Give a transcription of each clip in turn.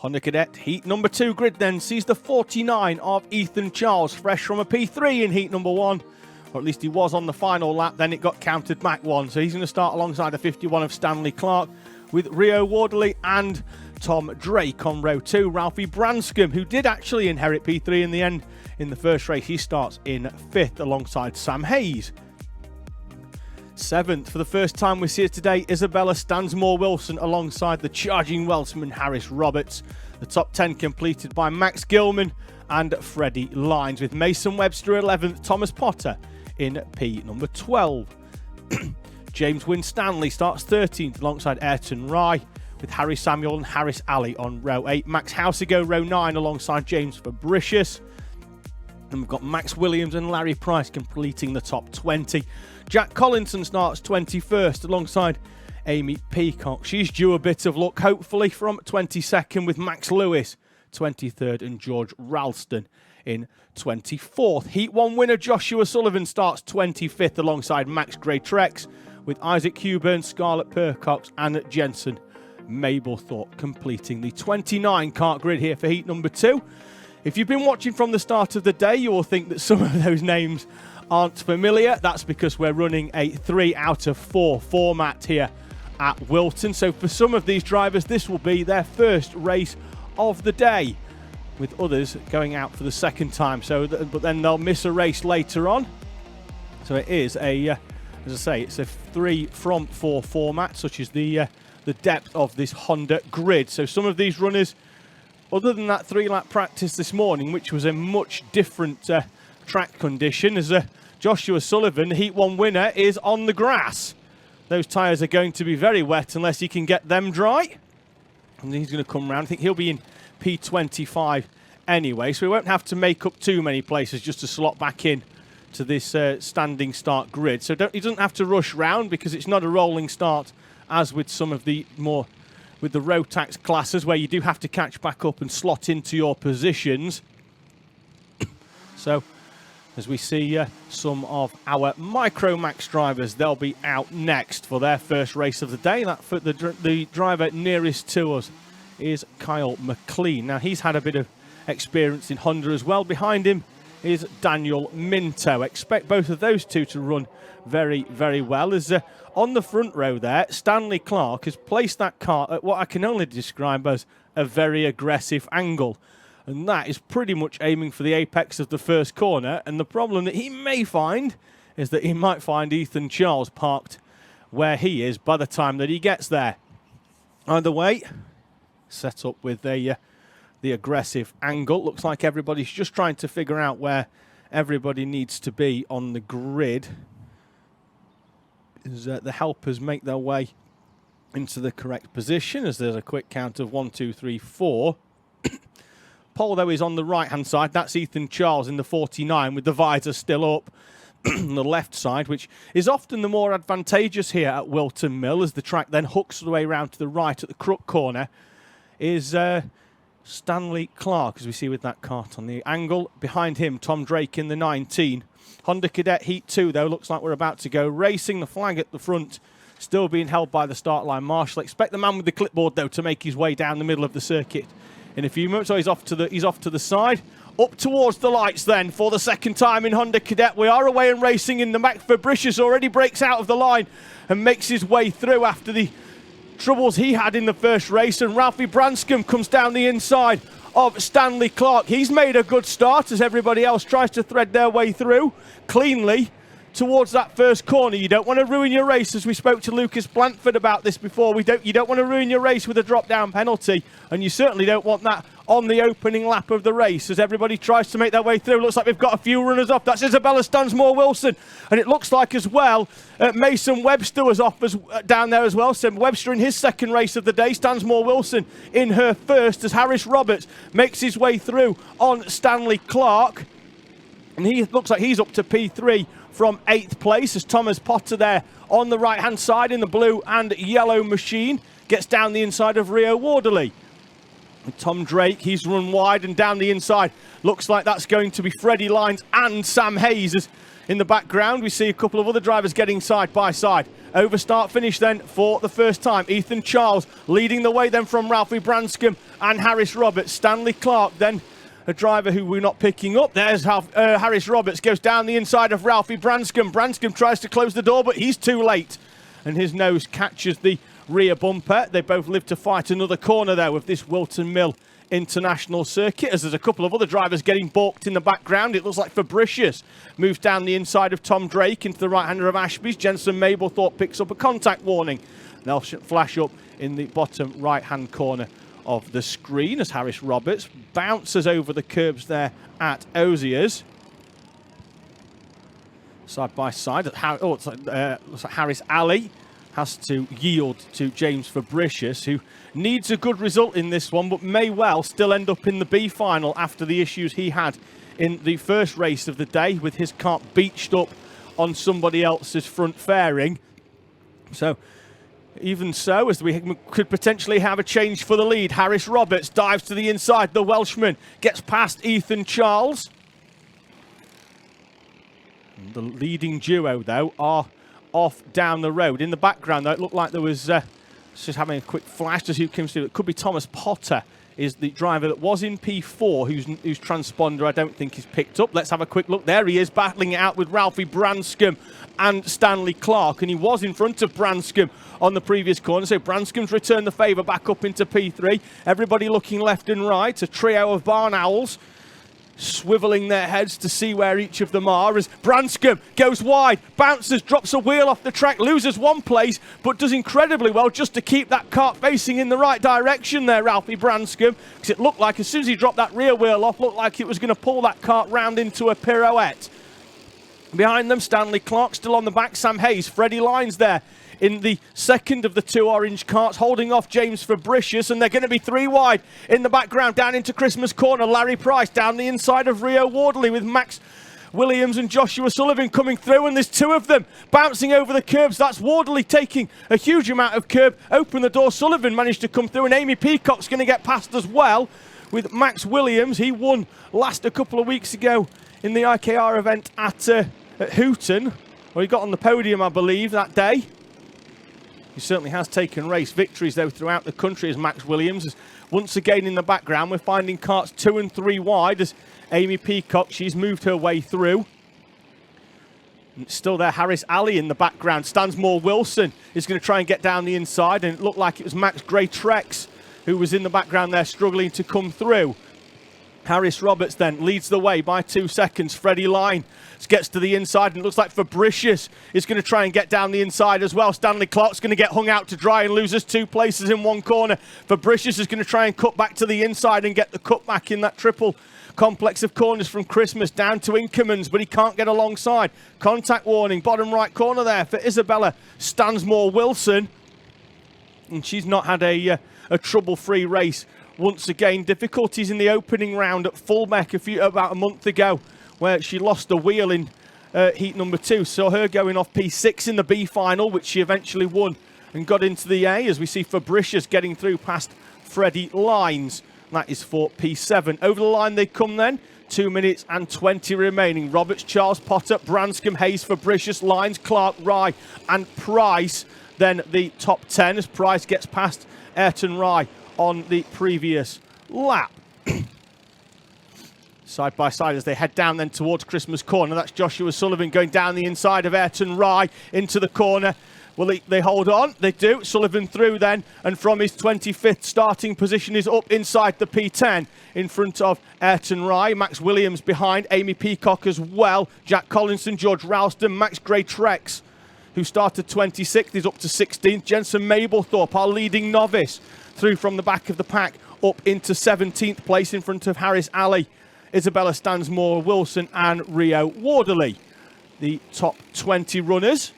Honda Cadet heat number 2 grid then sees the 49 of Ethan Charles, fresh from a P3 in heat number 1. Or at least he was on the final lap, then it got counted back 1. So he's going to start alongside the 51 of Stanley Clark, with Rio Wardley and Tom Drake on row 2. Ralphie Branscombe, who did actually inherit P3 in the end in the first race, he starts in 5th alongside Sam Hayes. 7th, for the first time we see it today, Isabella Stansmore-Wilson alongside the charging Welshman Harris Roberts. The top 10 completed by Max Gilman and Freddie Lines, with Mason Webster 11th, Thomas Potter in P number 12. James Winstanley starts 13th alongside Ayrton Rye, with Harry Samuel and Harris Alley on row 8. Max Housigo row 9 alongside James Fabricius. And we've got Max Williams and Larry Price completing the top 20. Jack Collinson starts 21st alongside Amy Peacock. She's due a bit of luck, hopefully, from 22nd, with Max Lewis 23rd and George Ralston in 24th. Heat 1 winner Joshua Sullivan starts 25th alongside Max Gray-Trex, with Isaac Huburn, Scarlett Percox and Jensen Mablethorpe completing the 29 kart grid here for heat number 2. If you've been watching from the start of the day, you will think that some of those names aren't familiar. That's because we're running a 3 out of 4 format here at Whilton. So for some of these drivers, this will be their first race of the day, with others going out for the second time. But then they'll miss a race later on. So it is a, as I say, it's a 3 from 4 format, such as the depth of this Honda grid. So some of these runners, other than that 3-lap practice this morning, which was a much different track condition, as Joshua Sullivan, the Heat 1 winner, is on the grass. Those tyres are going to be very wet unless he can get them dry. And he's going to come round. I think he'll be in P25 anyway, so we won't have to make up too many places just to slot back in to this standing start grid. So he doesn't have to rush round, because it's not a rolling start as with some of the more with the Rotax classes, where you do have to catch back up and slot into your positions. So as we see some of our Micromax drivers, they'll be out next for their first race of the day. That for the driver nearest to us is Kyle McLean. Now, he's had a bit of experience in Honda as well. Behind him is Daniel Minto. Expect both of those two to run very, very well. As on the front row there, Stanley Clark has placed that car at what I can only describe as a very aggressive angle. And that is pretty much aiming for the apex of the first corner. And the problem that he may find is that he might find Ethan Charles parked where he is by the time that he gets there. Either way, set up with the aggressive angle. Looks like everybody's just trying to figure out where everybody needs to be on the grid. As the helpers make their way into the correct position, as there's a quick count of 1, 2, 3, 4. Pole, though, is on the right-hand side. That's Ethan Charles in the 49, with the visor still up on the left side, which is often the more advantageous here at Whilton Mill, as the track then hooks the way around to the right at the crook corner, is Stanley Clark, as we see with that cart on the angle. Behind him, Tom Drake in the 19. Honda Cadet Heat 2, though, looks like we're about to go racing. The flag at the front still being held by the start line marshal. Expect the man with the clipboard, though, to make his way down the middle of the circuit in a few moments. So he's off to the side, up towards the lights then for the second time in Honda Cadet. We are away and racing in the Max Fabricius already breaks out of the line and makes his way through after the troubles he had in the first race. And Ralphie Branscombe comes down the inside of Stanley Clark. He's made a good start as everybody else tries to thread their way through cleanly towards that first corner. You don't want to ruin your race, as we spoke to Lucas Blanford about this before. You don't want to ruin your race with a drop-down penalty, and you certainly don't want that on the opening lap of the race as everybody tries to make their way through. Looks like we've got a few runners off. That's Isabella Stansmore-Wilson, and it looks like as well Mason Webster was off down there as well. So Webster in his second race of the day, Stansmore-Wilson in her first, as Harris Roberts makes his way through on Stanley Clark, and he looks like he's up to P3 from 8th place, as Thomas Potter there on the right-hand side in the blue and yellow machine gets down the inside of Rio Wardley. And Tom Drake, he's run wide and down the inside. Looks like that's going to be Freddie Lines and Sam Hayes. As in the background, we see a couple of other drivers getting side by side. Over start finish then for the first time. Ethan Charles leading the way then from Ralphie Branscombe and Harris Roberts. Stanley Clark then a driver who we're not picking up. There's how Harris Roberts goes down the inside of Ralphie Branscombe. Branscombe tries to close the door, but he's too late. And his nose catches the rear bumper. They both live to fight another corner there with this Whilton Mill International Circuit, as there's a couple of other drivers getting balked in the background. It looks like Fabricius moves down the inside of Tom Drake into the right-hander of Ashby's. Jensen Mablethorpe picks up a contact warning. They'll flash up in the bottom right-hand corner of the screen as Harris Roberts bounces over the curbs there at Ozier's. Side by side, looks like Harris Alley has to yield to James Fabricius, who needs a good result in this one, but may well still end up in the B final after the issues he had in the first race of the day with his kart beached up on somebody else's front fairing. So, even so, as we could potentially have a change for the lead, Harris Roberts dives to the inside. The Welshman gets past Ethan Charles. And the leading duo, though, are off down the road. In the background, though, it looked like there was, just having a quick flash to see who comes through. It could be Thomas Potter, is the driver that was in P4, whose transponder I don't think is picked up. Let's have a quick look. There he is, battling it out with Ralphie Branscombe and Stanley Clark, and he was in front of Branscombe on the previous corner, so Branscombe's returned the favour back up into P3. Everybody looking left and right, a trio of barn owls swivelling their heads to see where each of them are as Branscombe goes wide, bounces, drops a wheel off the track, loses one place, but does incredibly well just to keep that kart facing in the right direction there, Ralphie Branscombe, because it looked like as soon as he dropped that rear wheel off, looked like it was going to pull that kart round into a pirouette. Behind them, Stanley Clark still on the back, Sam Hayes, Freddie Lyons there in the second of the two orange carts, holding off James Fabricius, and they're going to be three wide in the background down into Christmas Corner. Larry Price down the inside of Rio Wardley with Max Williams and Joshua Sullivan coming through, and there's two of them bouncing over the curbs. That's Wardley taking a huge amount of curb. Open the door, Sullivan managed to come through, and Amy Peacock's going to get past as well with Max Williams. He won last a couple of weeks ago in the IKR event at Hooton. Well, he got on the podium, I believe, that day. He certainly has taken race victories, though, throughout the country as Max Williams. Is once again in the background, we're finding carts 2 and 3 wide as Amy Peacock, she's moved her way through. And still there, Harris Alley in the background. Stansmore Wilson is going to try and get down the inside, and it looked like it was Max Gray-Trex who was in the background there struggling to come through. Harris Roberts then leads the way by 2 seconds. Freddie Lyons gets to the inside, and it looks like Fabricius is going to try and get down the inside as well. Stanley Clark's going to get hung out to dry and loses 2 places in one corner. Fabricius is going to try and cut back to the inside and get the cut back in that triple complex of corners from Christmas down to Inkermans, but he can't get alongside. Contact warning, bottom right corner there for Isabella Stansmore Wilson. And she's not had a trouble-free race. Once again, difficulties in the opening round at Fulbeck about a month ago, where she lost a wheel in heat number 2. Saw her going off P6 in the B final, which she eventually won and got into the A, as we see Fabricius getting through past Freddie Lyons. That is for P7. Over the line they come then. 2 minutes and 20 remaining. Roberts, Charles, Potter, Branscombe, Hayes, Fabricius, Lyons, Clark, Rye and Price. Then the top 10 as Price gets past Ayrton Rye on the previous lap. Side by side as they head down then towards Christmas Corner. That's Joshua Sullivan going down the inside of Ayrton Rye into the corner. Well, they hold on. They do. Sullivan through then, and from his 25th starting position is up inside the P10 in front of Ayrton Rye. Max Williams behind, Amy Peacock as well. Jack Collinson, George Ralston, Max Gray-Trex, who started 26th, is up to 16th. Jensen Mablethorpe, our leading novice, through from the back of the pack up into 17th place in front of Harris Alley, Isabella Stansmore Wilson and Rio Wardley. The top 20 runners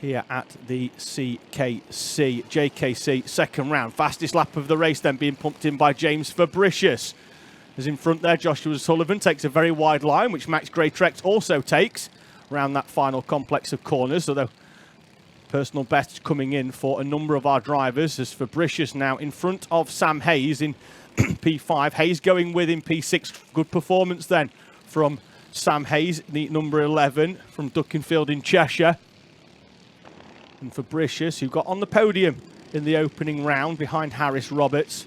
here at the JKC second round. Fastest lap of the race then being pumped in by James Fabricius. As in front there, Joshua Sullivan takes a very wide line, which Max Gray-Trex also takes around that final complex of corners, although personal bests coming in for a number of our drivers, as Fabricius now in front of Sam Hayes in P5. Hayes going with in P6. Good performance then from Sam Hayes, the number 11 from Duckenfield in Cheshire. And Fabricius, who got on the podium in the opening round behind Harris Roberts.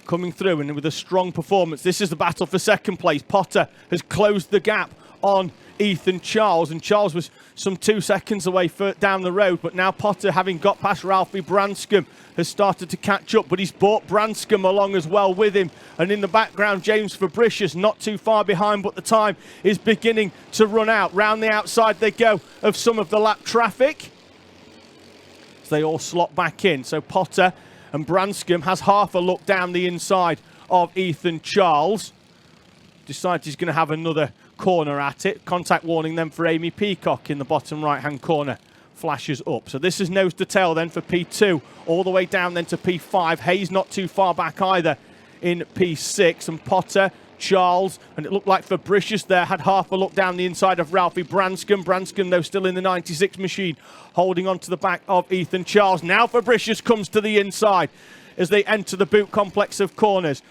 Coming through and with a strong performance. This is the battle for second place. Potter has closed the gap on Ethan Charles, and Charles was some 2 seconds away down the road, but now Potter, having got past Ralphie Branscombe, has started to catch up, but he's brought Branscombe along as well with him. And in the background, James Fabricius not too far behind, but the time is beginning to run out. Round the outside they go of some of the lap traffic as they all slot back in. So Potter and Branscombe has half a look down the inside of Ethan Charles. Decides he's going to have another corner at it. Contact warning then for Amy Peacock in the bottom right-hand corner. Flashes up. So this is nose to tail then for P2, all the way down then to P5. Hayes not too far back either in P6. And Potter, Charles, and it looked like Fabricius there had half a look down the inside of Ralphie Branscombe. Branscombe, though, still in the 96 machine, holding on to the back of Ethan Charles. Now Fabricius comes to the inside as they enter the boot complex of corners.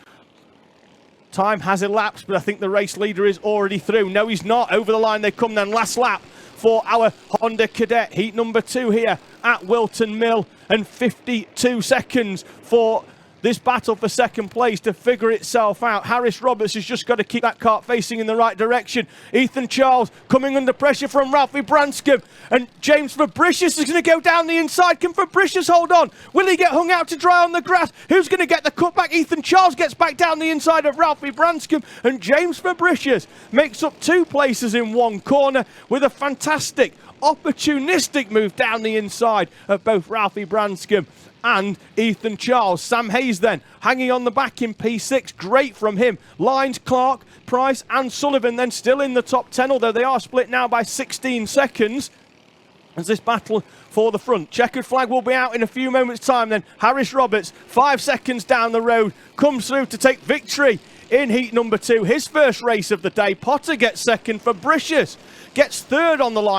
Time has elapsed, but I think the race leader is already through. No, he's not. Over the line they come then. Last lap for our Honda Cadet. Heat number 2 here at Whilton Mill, and 52 seconds for this battle for second place to figure itself out. Harris Roberts has just got to keep that kart facing in the right direction. Ethan Charles coming under pressure from Ralphie Branscombe, and James Fabricius is going to go down the inside. Can Fabricius hold on? Will he get hung out to dry on the grass? Who's going to get the cutback? Ethan Charles gets back down the inside of Ralphie Branscombe, and James Fabricius makes up 2 places in one corner with a fantastic opportunistic move down the inside of both Ralphie Branscombe and Ethan Charles. Sam Hayes then hanging on the back in P6. Great from him. Lines, Clark, Price and Sullivan then still in the top 10, although they are split now by 16 seconds as this battle for the front. Checkered flag will be out in a few moments time then. Harris Roberts 5 seconds down the road comes through to take victory in heat number 2. His first race of the day. Potter gets second. Fabricius gets third on the line.